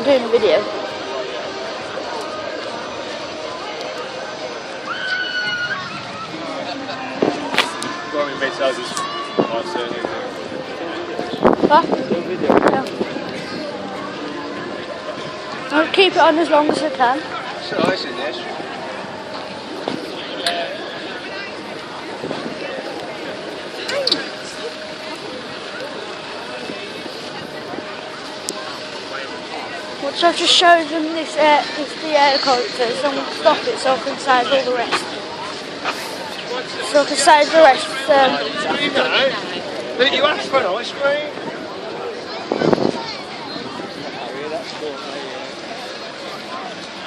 doing a video. What? Yeah. I'll keep it on as long as I can. It's nice in this. Once I've just showed them this the helicopters, I'm going to stop it so I can save all the rest. So I can save the rest. You asked for an ice cream.